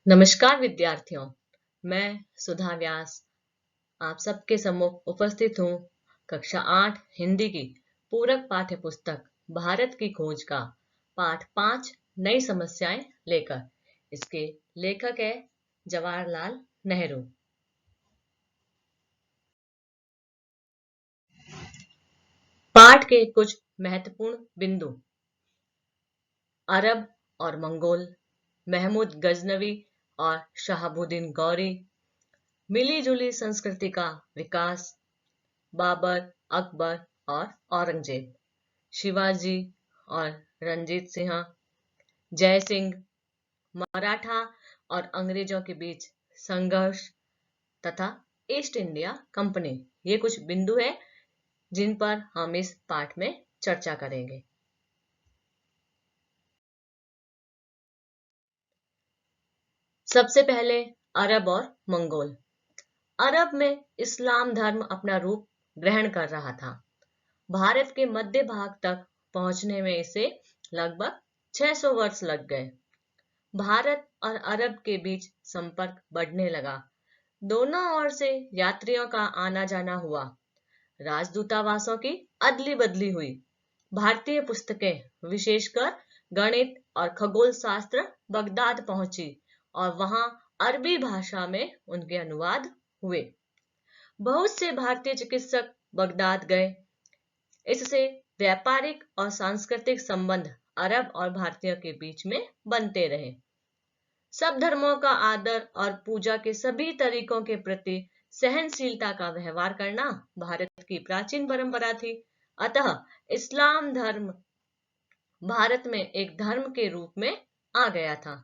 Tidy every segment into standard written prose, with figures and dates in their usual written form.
नमस्कार विद्यार्थियों, मैं सुधा व्यास आप सबके सम्मुख उपस्थित हूँ। कक्षा 8 हिंदी की पूरक पाठ्य पुस्तक भारत की खोज का पाठ 5 नई समस्याएं लेकर। इसके लेखक है जवाहरलाल नेहरू। पाठ के कुछ महत्वपूर्ण बिंदु। अरब और मंगोल, महमूद गजनवी और शहाबुद्दीन गौरी, मिली जुली संस्कृति का विकास, बाबर, अकबर और औरंगजेब, शिवाजी और रणजीत सिंह, जय सिंह, मराठा और अंग्रेजों के बीच संघर्ष तथा ईस्ट इंडिया कंपनी। ये कुछ बिंदु हैं जिन पर हम इस पाठ में चर्चा करेंगे। सबसे पहले अरब और मंगोल। अरब में इस्लाम धर्म अपना रूप ग्रहण कर रहा था। भारत के मध्य भाग तक पहुंचने में इसे लगभग 600 वर्ष लग गए। भारत और अरब के बीच संपर्क बढ़ने लगा। दोनों ओर से यात्रियों का आना जाना हुआ। राजदूतावासों की अदली बदली हुई। भारतीय पुस्तकें, विशेषकर गणित और खगोल शास्त्र, बगदाद पहुंची और वहां अरबी भाषा में उनके अनुवाद हुए। बहुत से भारतीय चिकित्सक बगदाद गए। इससे व्यापारिक और सांस्कृतिक संबंध अरब और भारतीयों के बीच में बनते रहे। सब धर्मों का आदर और पूजा के सभी तरीकों के प्रति सहनशीलता का व्यवहार करना भारत की प्राचीन परंपरा थी। अतः इस्लाम धर्म भारत में एक धर्म के रूप में आ गया था।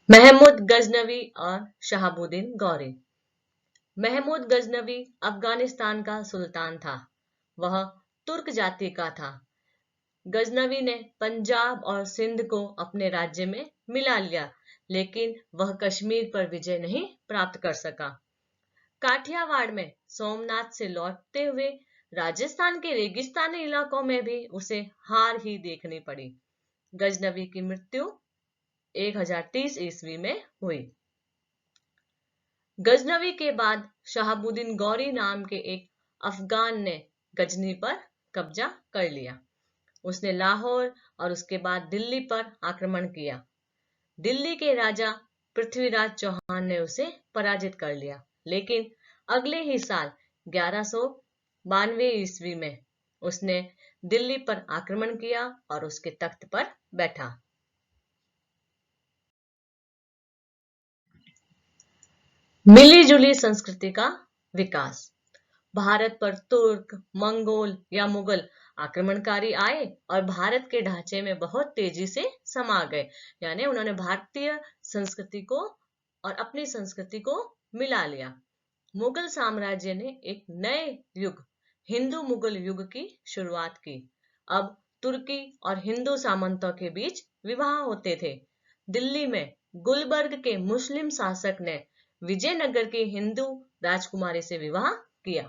महमूद गजनवी और शहाबुद्दीन गौरी। महमूद गजनवी अफगानिस्तान का सुल्तान था। वह तुर्क जाति का था। गजनवी ने पंजाब और सिंध को अपने राज्य में मिला लिया, लेकिन वह कश्मीर पर विजय नहीं प्राप्त कर सका। काठियावाड़ में सोमनाथ से लौटते हुए राजस्थान के रेगिस्तानी इलाकों में भी उसे हार ही देखनी पड़ी। गजनवी की मृत्यु 1030 ईस्वी में हुई। गजनवी के बाद शहाबुद्दीन गौरी नाम के एक अफगान ने गजनी पर कब्जा कर लिया। उसने लाहौर और उसके बाद दिल्ली पर आक्रमण किया। दिल्ली के राजा पृथ्वीराज चौहान ने उसे पराजित कर लिया, लेकिन अगले ही साल 1192 ईस्वी में उसने दिल्ली पर आक्रमण किया और उसके तख्त पर बैठा। मिली जुली संस्कृति का विकास। भारत पर तुर्क, मंगोल या मुगल आक्रमणकारी आए और भारत के ढांचे में बहुत तेजी से समा गए। यानी उन्होंने भारतीय संस्कृति को और अपनी संस्कृति को मिला लिया। मुगल साम्राज्य ने एक नए युग, हिंदू मुगल युग की शुरुआत की। अब तुर्की और हिंदू सामंतों के बीच विवाह होते थे। दिल्ली में गुलबर्ग के मुस्लिम शासक ने विजयनगर की हिंदू राजकुमारी से विवाह किया।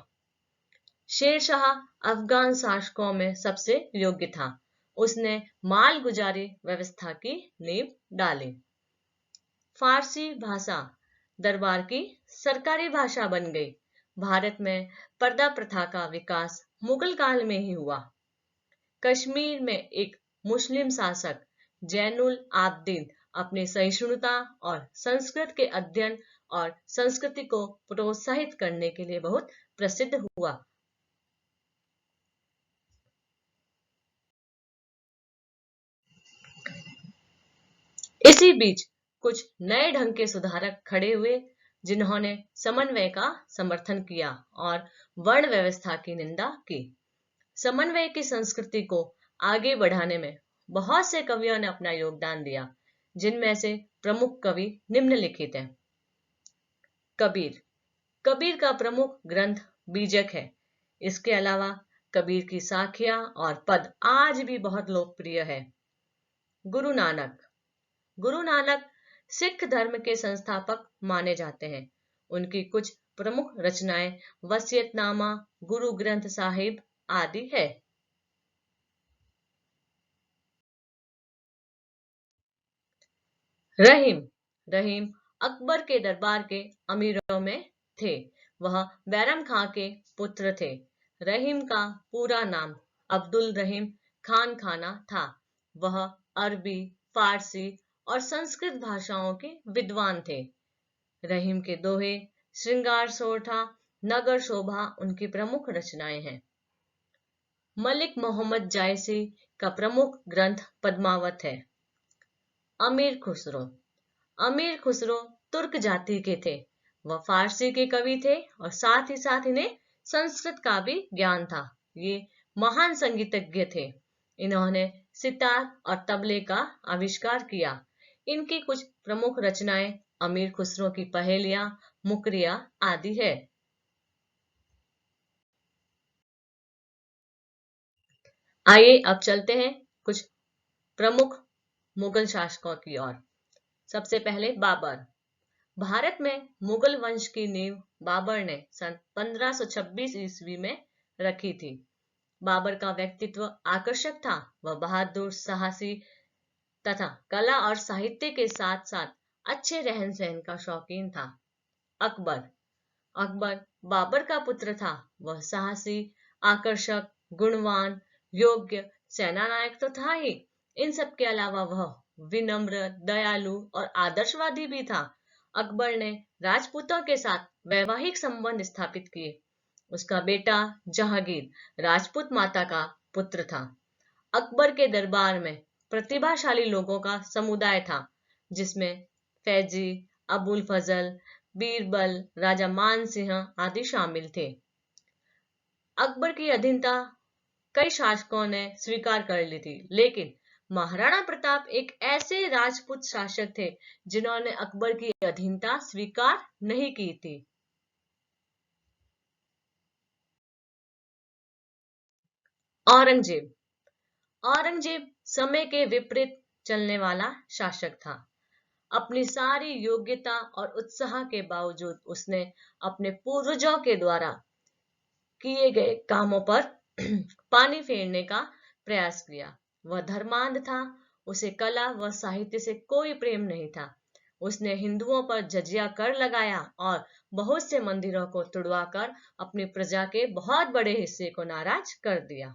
शेरशाह अफगान शासकों में सबसे योग्य था। उसने मालगुजारी व्यवस्था की नींव डाली। फारसी भाषा दरबार की सरकारी भाषा बन गई। भारत में पर्दा प्रथा का विकास मुगल काल में ही हुआ। कश्मीर में एक मुस्लिम शासक जैनुल आबदीन अपनी सहिष्णुता और संस्कृत के अध्ययन और संस्कृति को प्रोत्साहित करने के लिए बहुत प्रसिद्ध हुआ। इसी बीच कुछ नए ढंग के सुधारक खड़े हुए, जिन्होंने समन्वय का समर्थन किया और वर्ण व्यवस्था की निंदा की। समन्वय की संस्कृति को आगे बढ़ाने में बहुत से कवियों ने अपना योगदान दिया, जिनमें से प्रमुख कवि निम्नलिखित हैं। कबीर। कबीर का प्रमुख ग्रंथ बीजक है। इसके अलावा कबीर की साखियां और पद आज भी बहुत लोकप्रिय है। गुरु नानक। गुरु नानक सिख धर्म के संस्थापक माने जाते हैं। उनकी कुछ प्रमुख रचनाएं वसीयतनामा, गुरु ग्रंथ साहिब आदि है। रहीम रहीम अकबर के दरबार के अमीरों में थे। वह बैरम खां के पुत्र थे। रहीम का पूरा नाम अब्दुल रहीम खान खाना था। वह अरबी, फारसी और संस्कृत भाषाओं के विद्वान थे। रहीम के दोहे, श्रृंगार सोठा, नगर शोभा उनकी प्रमुख रचनाएं हैं। मलिक मोहम्मद जायसी का प्रमुख ग्रंथ पद्मावत है। अमीर खुसरो अमीर खुसरो तुर्क जाति के थे। वह फारसी के कवि थे और साथ ही साथ इन्हें संस्कृत का भी ज्ञान था। ये महान संगीतज्ञ थे। इन्होंने सितार और तबले का आविष्कार किया। इनकी कुछ प्रमुख रचनाएं अमीर खुसरो की पहेलियां, मुकरिया आदि है। आइए अब चलते हैं कुछ प्रमुख मुगल शासकों की ओर। सबसे पहले बाबर। भारत में मुगल वंश की नींव बाबर ने सन 1526 ईस्वी में रखी थी। बाबर का व्यक्तित्व आकर्षक था। वह बहादुर, साहसी तथा कला और साहित्य के साथ साथ अच्छे रहन सहन का शौकीन था। अकबर अकबर बाबर का पुत्र था। वह साहसी, आकर्षक, गुणवान, योग्य सेना नायक तो था ही, इन सब के अलावा वह विनम्र, दयालु और आदर्शवादी भी था। अकबर ने राजपूतों के साथ वैवाहिक संबंध स्थापित किए। उसका बेटा जहांगीर राजपूत माता का पुत्र था। अकबर के दरबार में प्रतिभाशाली लोगों का समुदाय था, जिसमें फैजी, अबुल फजल, बीरबल, राजा मान सिंह आदि शामिल थे। अकबर की अधीनता कई शासकों ने स्वीकार कर ली थी, लेकिन महाराणा प्रताप एक ऐसे राजपूत शासक थे जिन्होंने अकबर की अधीनता स्वीकार नहीं की थी। औरंगजेब औरंगजेब समय के विपरीत चलने वाला शासक था। अपनी सारी योग्यता और उत्साह के बावजूद उसने अपने पूर्वजों के द्वारा किए गए कामों पर पानी फेरने का प्रयास किया। वह धर्मांध था। उसे कला व साहित्य से कोई प्रेम नहीं था। उसने हिंदुओं पर जजिया कर लगाया और बहुत से मंदिरों को तुड़वाकर अपनी प्रजा के बहुत बड़े हिस्से को नाराज कर दिया।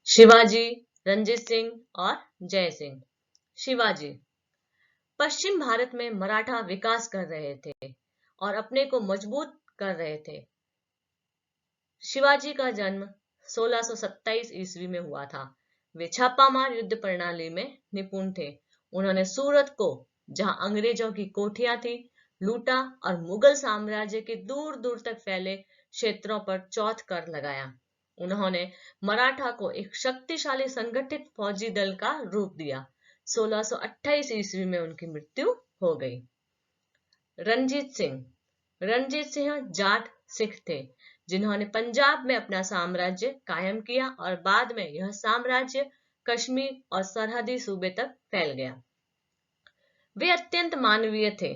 शिवाजी, रंजीत सिंह और जय सिंह। शिवाजी पश्चिम भारत में मराठा विकास कर रहे थे और अपने को मजबूत कर रहे थे। शिवाजी का जन्म 1627 ईस्वी में हुआ था। वे छापामार युद्ध प्रणाली में निपुण थे। उन्होंने सूरत को, जहां अंग्रेजों की कोठियां थी, लूटा और मुगल साम्राज्य के दूर दूर तक फैले क्षेत्रों पर चौथ कर लगाया। उन्होंने मराठा को एक शक्तिशाली संगठित फौजी दल का रूप दिया। 1628 ईस्वी में उनकी मृत्यु हो गई। रणजीत सिंह जाट सिख थे, जिन्होंने पंजाब में अपना साम्राज्य कायम किया और बाद में यह साम्राज्य कश्मीर और सरहदी सूबे तक फैल गया। वे अत्यंत मानवीय थे।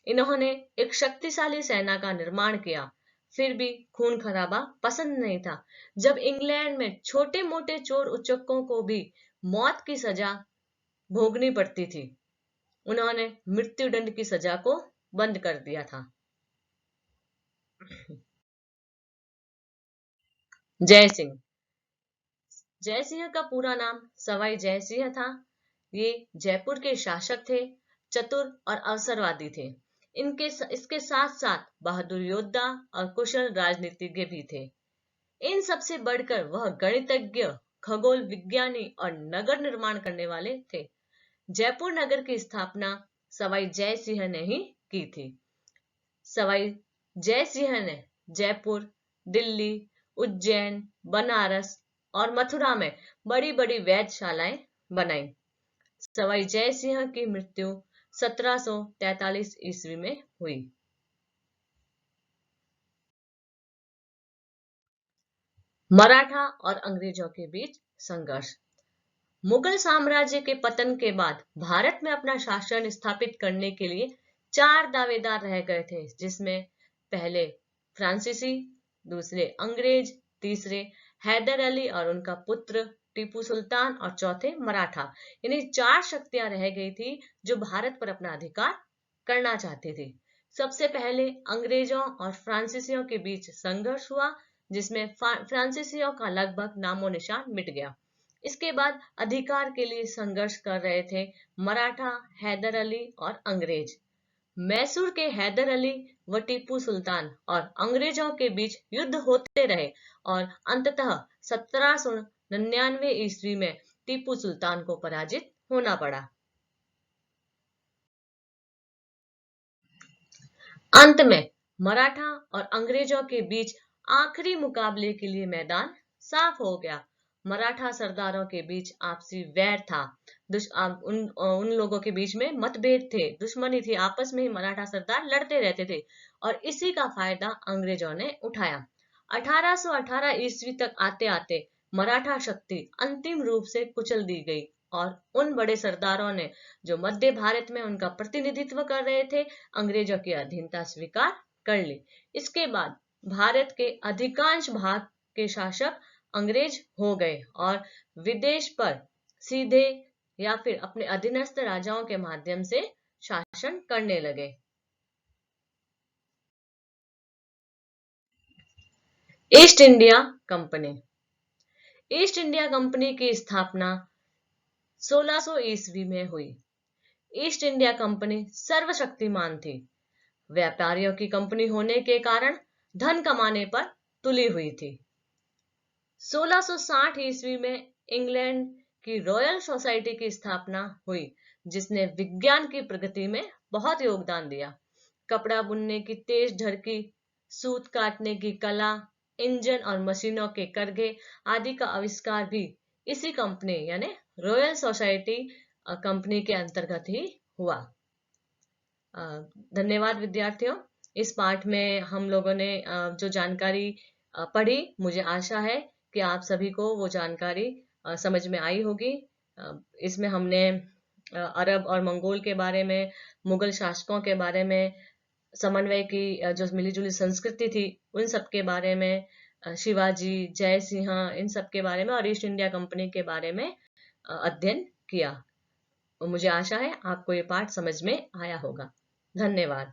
इन्होंने एक शक्तिशाली सेना का निर्माण किया, फिर भी खून खराबा पसंद नहीं था। जब इंग्लैंड में छोटे मोटे चोर उचक्कों को भी मौत की सजा भोगनी पड़ती थी, उन्होंने मृत्युदंड की सजा को बंद कर दिया था। जय सिंह जय सिंह का पूरा नाम सवाई जय सिंह था। ये जयपुर के शासक थे, चतुर और अवसरवादी थे। इसके साथ साथ बहादुर योद्धा और कुशल राजनीतिज्ञ भी थे। इन सबसे बढ़कर वह गणितज्ञ, खगोल विज्ञानी और नगर निर्माण करने वाले थे। जयपुर नगर की स्थापना सवाई जय सिंह ने ही की थी। सवाई जय सिंह ने जयपुर, दिल्ली, उज्जैन, बनारस और मथुरा में बड़ी बड़ी वैधशालाएं बनाई। सवाई जय सिंह की मृत्यु 1743 ईस्वी में हुई। मराठा और अंग्रेजों के बीच संघर्ष। मुगल साम्राज्य के पतन के बाद भारत में अपना शासन स्थापित करने के लिए 4 दावेदार रह गए थे, जिसमें पहले फ्रांसीसी, दूसरे अंग्रेज, तीसरे हैदर अली और उनका पुत्र टीपू सुल्तान और चौथे मराठा। यानी 4 शक्तियां रह गई थी जो भारत पर अपना अधिकार करना चाहती थी। सबसे पहले अंग्रेजों और फ्रांसीसियों के बीच संघर्ष हुआ, जिसमें फ्रांसीसियों का लगभग नामो निशान मिट गया। इसके बाद अधिकार के लिए संघर्ष कर रहे थे मराठा, हैदर अली और अंग्रेज। मैसूर के हैदर अली व टीपू सुल्तान और अंग्रेजों के बीच युद्ध होते रहे और अंततः 1799 ईस्वी में टीपू सुल्तान को पराजित होना पड़ा। अंत में मराठा और अंग्रेजों के बीच आखिरी मुकाबले के लिए मैदान साफ हो गया। मराठा सरदारों के बीच आपसी वैर था। उन लोगों के बीच में मतभेद थे, दुश्मनी थी, आपस में ही मराठा सरदार लड़ते रहते थे और इसी का फायदा अंग्रेजों ने उठाया। 1818 ईस्वी तक आते आते मराठा शक्ति अंतिम रूप से कुचल दी गई और उन बड़े सरदारों ने जो मध्य भारत में उनका प्रतिनिधित्व कर रहे थे, अंग्रेजों की अधीनता स्वीकार कर ली। इसके बाद भारत के अधिकांश भाग के शासक अंग्रेज हो गए और विदेश पर सीधे या फिर अपने अधीनस्थ राजाओं के माध्यम से शासन करने लगे। East India company. East India company की स्थापना 1600 ईस्वी में हुई। ईस्ट इंडिया कंपनी सर्वशक्तिमान थी। व्यापारियों की कंपनी होने के कारण धन कमाने पर तुली हुई थी। 1660 ईस्वी में इंग्लैंड की रॉयल सोसाइटी की स्थापना हुई, जिसने विज्ञान की प्रगति में बहुत योगदान दिया। कपड़ा बुनने की तेज झरकी, सूत काटने की कला, इंजन और मशीनों के करघे आदि का आविष्कार भी इसी कंपनी यानी रॉयल सोसाइटी कंपनी के अंतर्गत ही हुआ। धन्यवाद विद्यार्थियों। इस पाठ में हम लोगों ने जो जानकारी पढ़ी, मुझे आशा है कि आप सभी को वो जानकारी समझ में आई होगी। इसमें हमने अरब और मंगोल के बारे में, मुगल शासकों के बारे में, समन्वय की जो मिलीजुली संस्कृति थी उन सब के बारे में, शिवाजी, जय सिंह, इन सब के बारे में और ईस्ट इंडिया कंपनी के बारे में अध्ययन किया। मुझे आशा है आपको ये पाठ समझ में आया होगा। धन्यवाद।